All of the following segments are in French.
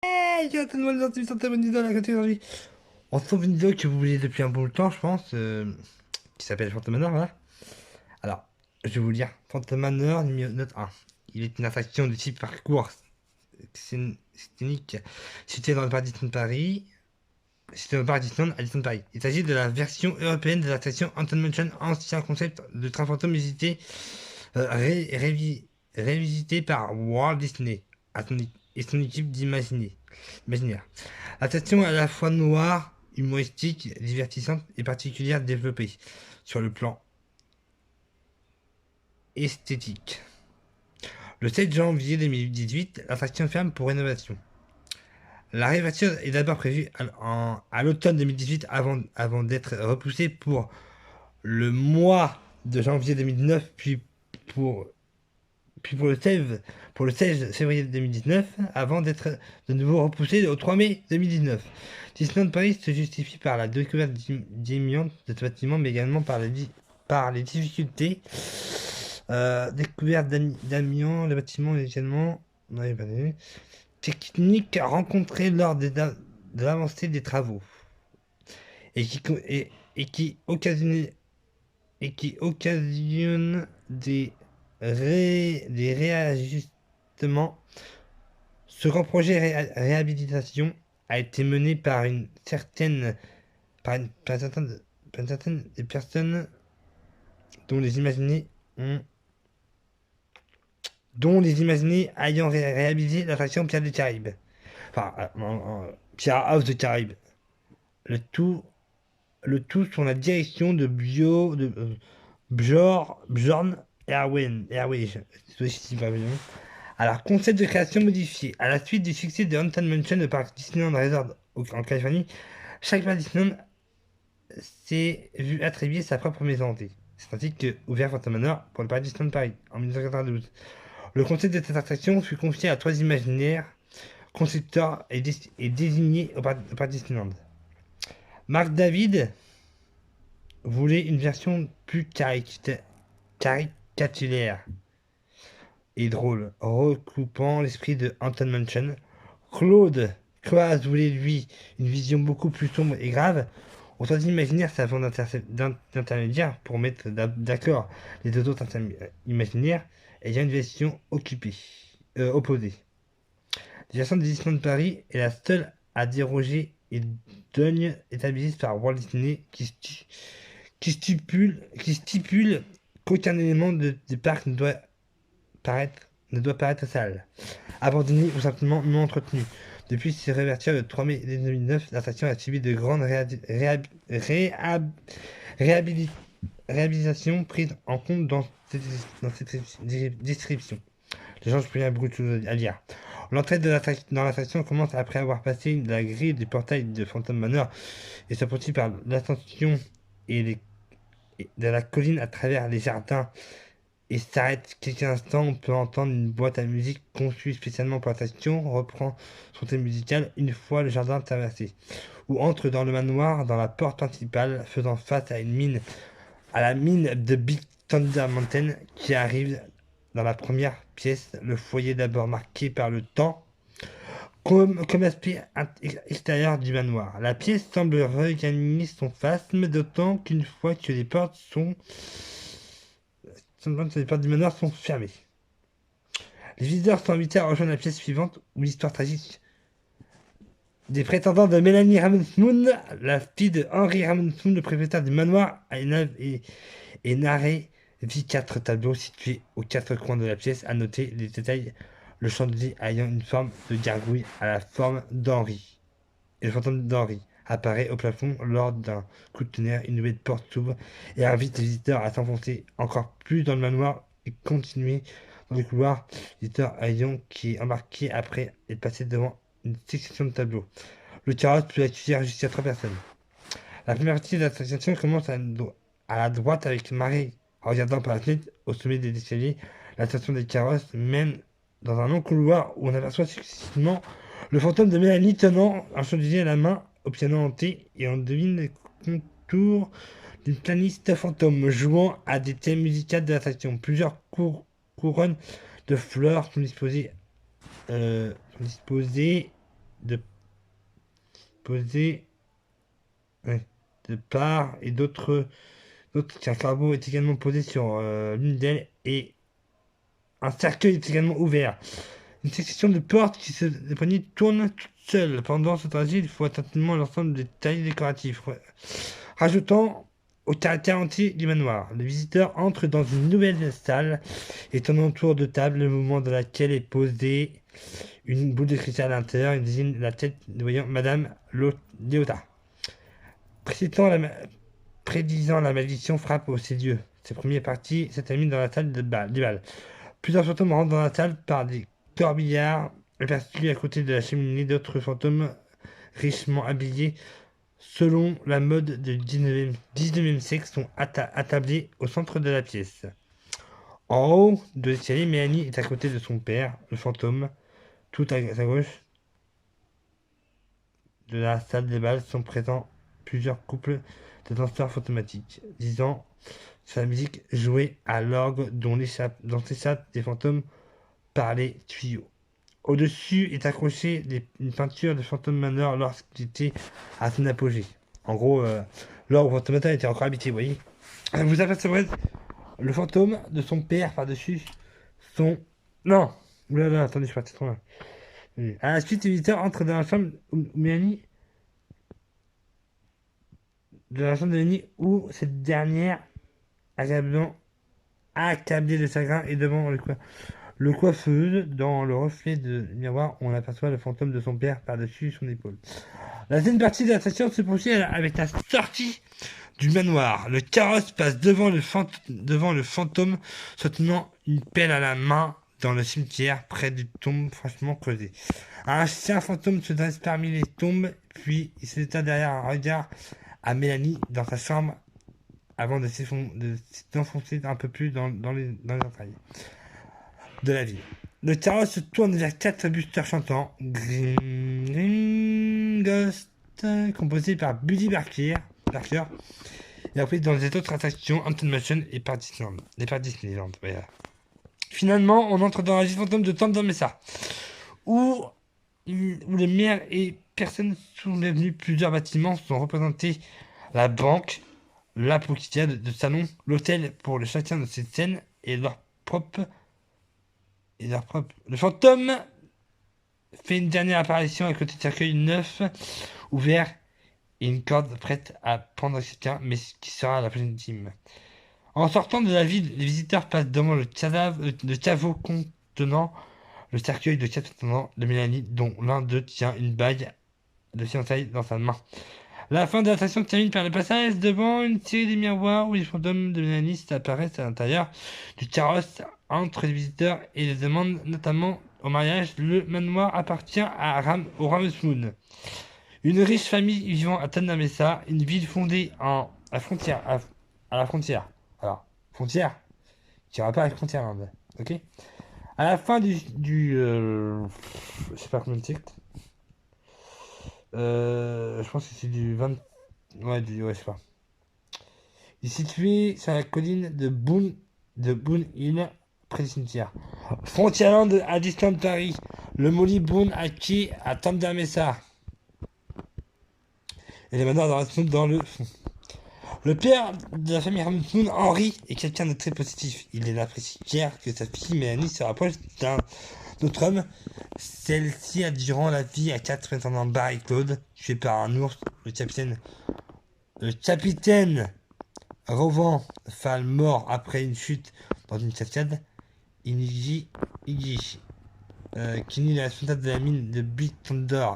Hey, yo, tout le monde, aujourd'hui, santé, bonne idée, la côté aujourd'hui. On se trouve une vidéo que vous vouliez depuis un bon temps, je pense, qui s'appelle Phantom Manor, voilà. Alors, je vais vous lire. Phantom Manor, numéro note 1. Il est une attraction de type parcours scénique située dans le parc Disneyland Paris. Située dans le parc Disneyland à Disneyland Paris. Il s'agit de la version européenne de l'attraction Haunted Mansion, ancien concept de train fantôme visité, révisité par Walt Disney et son équipe d'imaginaire. L'attraction est à la fois noire, humoristique, divertissante et particulière développée sur le plan esthétique. Le 7 janvier 2018, l'attraction ferme pour rénovation. La réouverture est d'abord prévue à l'automne 2018 avant d'être repoussée pour le mois de janvier 2019 pour, pour le 16 février 2019 avant d'être de nouveau repoussée au 3 mai 2019. Disneyland Paris se justifie par la découverte d'amiante de ce bâtiment, mais également par les difficultés découvertes d'amiante, le bâtiment également techniques rencontrées lors de l'avancée des travaux et et qui occasionnent des réajustements. Ce grand projet réhabilitation a été mené par une certaine par une certaine des personnes dont les imaginés ont dont les imaginés ayant réhabilité l'attraction Pierre des Caraïbes. Enfin, Pierre House de Caraïbes. Le tout, le tout sous la direction de Bjorn Airway. Alors, concept de création modifié. À la suite du succès de Haunted Mansion, le parc Disneyland Resort en Californie, chaque parc Disneyland s'est vu attribuer sa propre maison hantée. C'est ainsi que ouvert Phantom Manor pour le parc Disneyland Paris en 1992. Le concept de cette attraction fut confié à trois imaginaires concepteurs et désigné au parc Disneyland. Marc David voulait une version plus caricatulaire et drôle, recoupant l'esprit de Haunted Mansion. Claude Croaz voulait lui une vision beaucoup plus sombre et grave. On doit imaginaire servant d'intermédiaire pour mettre d'accord les deux autres imaginaires ayant une version opposée. La version de Disneyland Paris est la seule à déroger et donne établie par Walt Disney qui stipule qu'aucun élément des parcs ne doit paraître sale, abandonné ou simplement non entretenu. Depuis ses réouvertures le 3 mai 2009, l'attraction a subi de grandes réhabilitations prises en compte dans cette description. Les gens, je peux beaucoup de choses à dire. L'entrée dans l'attraction commence après avoir passé la grille du portail de Phantom Manor et se poursuit par l'ascension de la colline à travers les jardins et s'arrête quelques instants. On peut entendre une boîte à musique conçue spécialement pour l'attraction reprend son thème musical une fois le jardin traversé, ou entre dans le manoir dans la porte principale faisant face à la mine de Big Thunder Mountain qui arrive dans la première pièce, le foyer d'abord marqué par le temps comme aspect extérieur du manoir. La pièce semble regagner son phasme, d'autant qu'une fois que les portes du manoir sont fermées. Les visiteurs sont invités à rejoindre la pièce suivante où l'histoire tragique des prétendants de Mélanie Ravensmoon, la fille de Henry Ravensmoon, le propriétaire du manoir, est narrée via 4 tableaux situés aux 4 coins de la pièce. À noter les détails, le chandelier ayant une forme de gargouille à la forme d'Henri. Et le fantôme d'Henri apparaît au plafond lors d'un coup de tonnerre. Une nouvelle porte s'ouvre et invite les visiteurs à s'enfoncer encore plus dans le manoir et continuer dans le couloir. Les visiteurs ayant qui est embarqué après être passé devant une section de tableaux. Le carrosse peut accueillir jusqu'à 3 personnes. La première partie de la station commence à la droite avec Marie regardant par la fenêtre au sommet des escaliers. La station des carrosses mène dans un long couloir où on aperçoit successivement le fantôme de Mélanie tenant un chandelier à la main au piano hanté et on devine les contours d'une pianiste fantôme jouant à des thèmes musicaux de l'attraction. Plusieurs couronnes de fleurs sont disposées de poser de part et d'autres qu'un corbeau est également posé sur l'une d'elles et un cercueil est également ouvert. Une succession de portes qui se déploient tourne toute seule. Pendant ce trajet, il faut attentivement l'ensemble des détails décoratifs, rajoutant au caractère entier du manoir. Le visiteur entre dans une nouvelle salle étant autour de table, le mouvement de laquelle est posée une boule de cristal à l'intérieur. Il désigne la tête de voyant Madame Léota. Prédisant la malédiction frappe au ces lieux. Ses premières parties se terminent dans la salle du bal. Plusieurs fantômes rentrent dans la salle par des corbillards aperçus à côté de la cheminée. D'autres fantômes richement habillés selon la mode du 19e siècle sont attablés au centre de la pièce. En haut de l'escalier, Mélanie est à côté de son père, le fantôme. Tout à sa gauche de la salle des bals sont présents plusieurs couples de danseurs fantomatiques, disant sur la musique jouée à l'orgue dont s'échappent des fantômes par les tuyaux. Au-dessus est accrochée une peinture de Phantom Manor lorsqu'il était à son apogée. En gros, l'orgue fantomateur était encore habité, vous voyez. Vous apercevrez le fantôme de son père par-dessus son... Non. Oulala, attendez, je suis parti trop loin. À la suite, le visiteur entre dans la chambre où Mélanie... de la chambre de Mélanie où cette dernière, agréablement accablée de chagrin, est devant le coiffeuse. Dans le reflet de miroir, on aperçoit le fantôme de son père par-dessus son épaule. La deuxième partie de la station se poursuit avec la sortie du manoir. Le carrosse passe devant le fantôme, se tenant une pelle à la main dans le cimetière, près du tombe franchement creusé. Un chien fantôme se dresse parmi les tombes, puis il s'éteint derrière un regard à Mélanie dans sa chambre avant de s'enfoncer un peu plus dans les entrailles de la ville. Le carrosse se tourne vers 4 boosters chantants, Green Ghost, composé par Buddy Barker, et après dans les autres attractions, Haunted Mansion et par Disneyland. Voilà. Finalement, on entre dans la ville fantôme de Tom Mesa, où les maires et personnes sont devenus. Plusieurs bâtiments sont représentés: la banque, la poquitia de salon, l'hôtel pour le chacun de ces scènes et leur propre. Le fantôme fait une dernière apparition à côté de cercueil neuf, ouvert, et une corde prête à prendre quelqu'un, mais qui sera la prochaine team. En sortant de la ville, les visiteurs passent devant le caveau contenant le cercueil de 4 descendants de Mélanie, dont l'un d'eux tient une bague de fiançailles dans sa main. La fin de l'attraction termine par le passage devant une série de miroirs où les fantômes de Mélanie apparaissent à l'intérieur du carrosse entre les visiteurs et les demandent notamment au mariage. Le manoir appartient au Ramos Moon, une riche famille vivant à Tanda Mesa, une ville fondée à la frontière. Alors, frontière qui aura pas avec Frontierland, ok. À la fin je sais pas combien de siècle. Je pense que c'est du 20... Ouais, je sais pas. Il est situé sur la colline de Boone Hill, près du cimetière. Frontierland à Disneyland Paris. Le Molly Boone à quai à Tanda Mesa. Et les manoirs dans le fond. Le père de la famille Hamilton, Henry, est quelqu'un de très positif. Il apprécie fier que sa fille Mélanie se rapproche d'un autre homme. Celle-ci a durant la vie à 4 prétendants Barry Claude, tué par un ours. Le capitaine Rovan Fall, mort après une chute dans une cascade. Iggy, qui est le responsable de la mine de Big Thunder,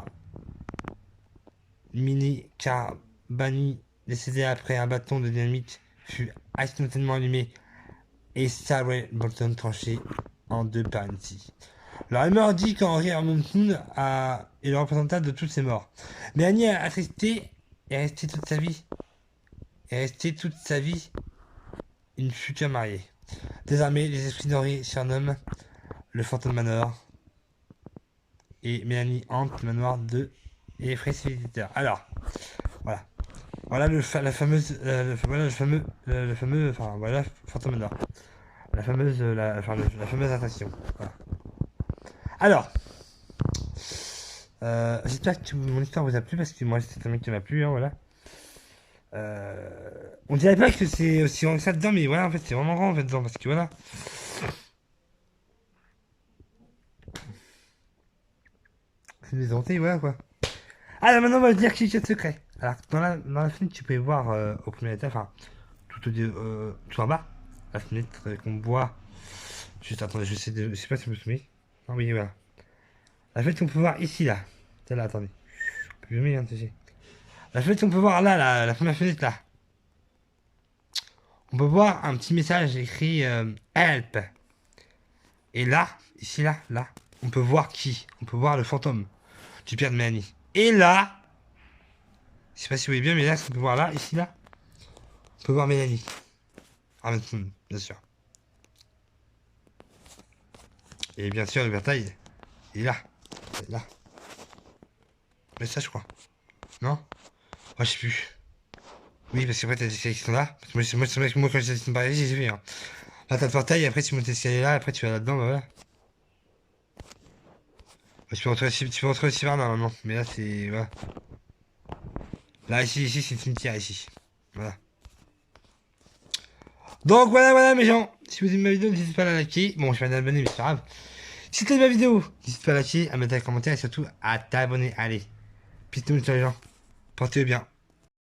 Mini Carbani, décédé après un bâton de dynamite fut accidentellement allumé, et Sarah Bolton tranché en deux par une scie. La rumeur dit qu'Henry Hamilton est le représentant de tous ces morts. Mélanie, attristée, est restée toute sa vie une future mariée. Désormais, les esprits d'Henry surnomment le Phantom Manor, et Mélanie hante le manoir et effraie ses visiteurs. Alors, voilà. Voilà le fameux Phantom Manor. La fameuse attraction. Voilà. Alors, J'espère que mon histoire vous a plu, parce que moi, c'est un mec qui m'a plu, hein, voilà. On dirait pas que c'est aussi grand que ça dedans, mais voilà, en fait, c'est vraiment grand, en fait, dedans, parce que voilà. C'est une maison hantée, voilà, quoi. Ah, là, maintenant, on va dire qui est secret. Alors, dans la fenêtre, tu peux voir au premier étage, enfin, tout en bas, la fenêtre qu'on voit. Juste, attendez, je sais pas si vous me souvenez. Ah oui, voilà. La fenêtre qu'on peut voir ici, là. Celle-là, attendez. Je mets, hein, tu sais. La fenêtre qu'on peut voir là, la première fenêtre, là. On peut voir un petit message écrit Help. Et là, ici, là, on peut voir qui? On peut voir le fantôme du père de Mélanie. Et là, je sais pas si vous voyez bien, mais là, on peut voir là, ici, là, on peut voir Mélanie. Ah, bien sûr. Et bien sûr, le bertail, il est là. Il est là. Mais ça, je crois. Non? Oh, je sais plus. Oui, parce qu'après, t'as des escaliers qui sont là. Parce que moi, quand j'ai par ici, j'ai vu. Hein. Là, t'as le portail, et après, tu montes l'escalier là, après, tu vas là-dedans, bah voilà. Bah, tu peux rentrer aussi par là, normalement. Mais là, c'est. Voilà. Là, ici, c'est le cimetière, ici. Voilà. Donc, voilà, mes gens. Si vous aimez ma vidéo, n'hésitez pas à la liker. Bon, je vais m'abonner, mais c'est pas grave. Si t'aimes ma vidéo, n'hésite pas à liker, à mettre un commentaire et surtout à t'abonner. Allez. Peace to les gens. Portez-vous bien.